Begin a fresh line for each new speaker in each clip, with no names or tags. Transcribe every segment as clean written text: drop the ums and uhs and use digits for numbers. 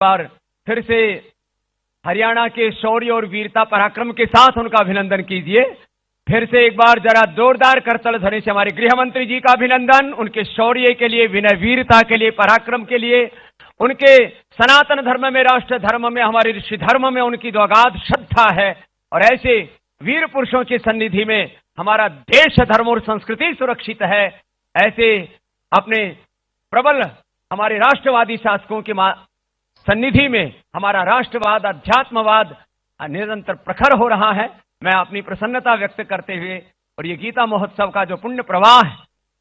बार फिर से हरियाणा के शौर्य और वीरता पराक्रम के साथ उनका अभिनंदन कीजिए। फिर से एक बार जरा जोरदार करताल ध्वनि से हमारे गृह मंत्री जी का अभिनंदन, उनके शौर्य के लिए, विनय वीरता के लिए, पराक्रम के लिए, उनके सनातन धर्म में, राष्ट्र धर्म में, हमारे ऋषि धर्म में उनकी जो अगाध श्रद्धा है। और ऐसे वीर पुरुषों की सन्निधि में हमारा देश, धर्म और संस्कृति सुरक्षित है। ऐसे अपने प्रबल हमारे राष्ट्रवादी शासकों की सन्निधि में हमारा राष्ट्रवाद, अध्यात्मवाद निरंतर प्रखर हो रहा है। मैं अपनी प्रसन्नता व्यक्त करते हुए, और ये गीता महोत्सव का जो पुण्य प्रवाह है,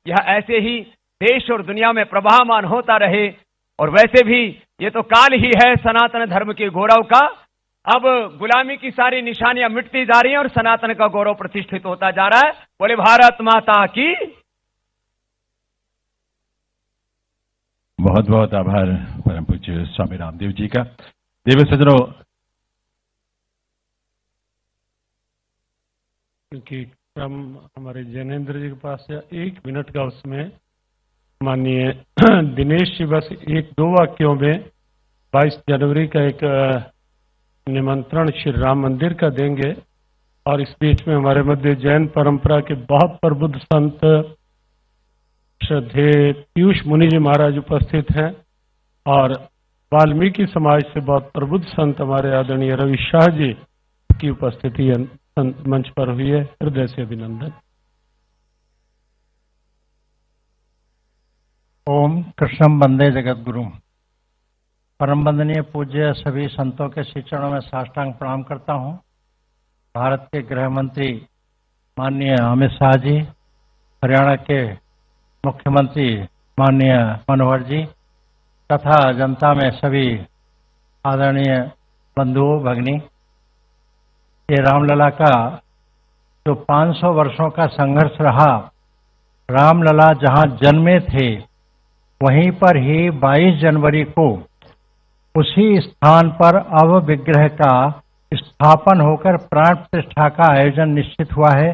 यह ऐसे ही देश और दुनिया में प्रवाहमान होता रहे। और वैसे भी ये तो काल ही है सनातन धर्म के गौरव का। अब गुलामी की सारी निशानियां मिटती जा रही हैं और सनातन का गौरव प्रतिष्ठित होता जा रहा है। बोले भारत माता की।
बहुत बहुत आभार परम पूज्य स्वामी रामदेव जी का। देव सज्जनों,
क्योंकि क्रम हमारे जैनेन्द्र जी के पास है 1 मिनट का, उसमें माननीय दिनेश जी बस 1-2 वाक्यों में 22 जनवरी का एक निमंत्रण श्री राम मंदिर का देंगे। और इस बीच में हमारे मध्य जैन परंपरा के बहुत प्रबुद्ध संत श्रद्धेय पीयूष मुनि जी महाराज उपस्थित हैं, और वाल्मीकि समाज से बहुत प्रबुद्ध संत हमारे आदरणीय रवि शाह जी की उपस्थिति मंच पर हुई है। हृदय से अभिनंदन।
ओम कृष्णम वंदे जगत गुरु। परम वंदनीय पूज्य सभी संतों के श्री चरणों में साष्टांग प्रणाम करता हूं। भारत के गृह मंत्री माननीय अमित शाह जी, हरियाणा के मुख्यमंत्री माननीय मनोहर जी, तथा जनता में सभी आदरणीय बंधुओं भगिनी, ये रामलला का जो 500 वर्षों का संघर्ष रहा, रामलला जहां जन्मे थे वहीं पर ही 22 जनवरी को उसी स्थान पर अब विग्रह का स्थापन होकर प्राण प्रतिष्ठा का आयोजन निश्चित हुआ है।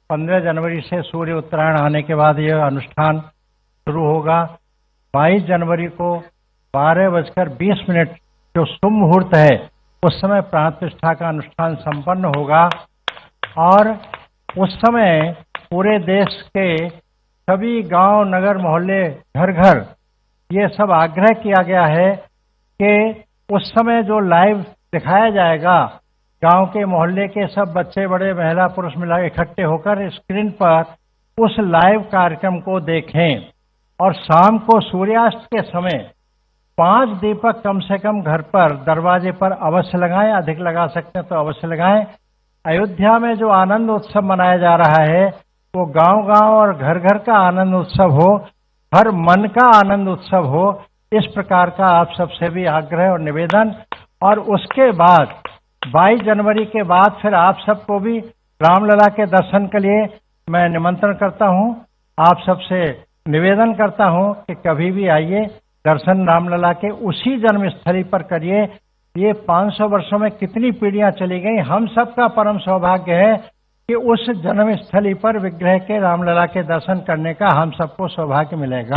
15 जनवरी से सूर्य उत्तरायण आने के बाद यह अनुष्ठान शुरू होगा। 22 जनवरी को 12:20 जो शुभ मुहूर्त है, उस समय प्राण प्रतिष्ठा का अनुष्ठान संपन्न होगा। और उस समय पूरे देश के सभी गांव, नगर, मोहल्ले, घर घर ये सब आग्रह किया गया है कि उस समय जो लाइव दिखाया जाएगा, गांव के मोहल्ले के सब बच्चे बड़े, महिला पुरुष मिला इकट्ठे होकर स्क्रीन पर उस लाइव कार्यक्रम को देखें। और शाम को सूर्यास्त के समय 5 दीपक कम से कम घर पर, दरवाजे पर अवश्य लगाएं। अधिक लगा सकते हैं तो अवश्य लगाएं। अयोध्या में जो आनंद उत्सव मनाया जा रहा है वो गांव-गांव और घर-घर का आनंद उत्सव हो, हर मन का आनंद उत्सव हो। इस प्रकार का आप सबसे भी आग्रह और निवेदन। और उसके बाद 22 जनवरी के बाद फिर आप सबको भी रामलला के दर्शन के लिए मैं निमंत्रण करता हूं। आप सबसे निवेदन करता हूं कि कभी भी आइए, दर्शन रामलला के उसी जन्मस्थली पर करिए। ये 500 वर्षों में कितनी पीढ़ियां चली गई, हम सबका परम सौभाग्य है कि उस जन्मस्थली पर विग्रह के रामलला के दर्शन करने का हम सबको सौभाग्य मिलेगा।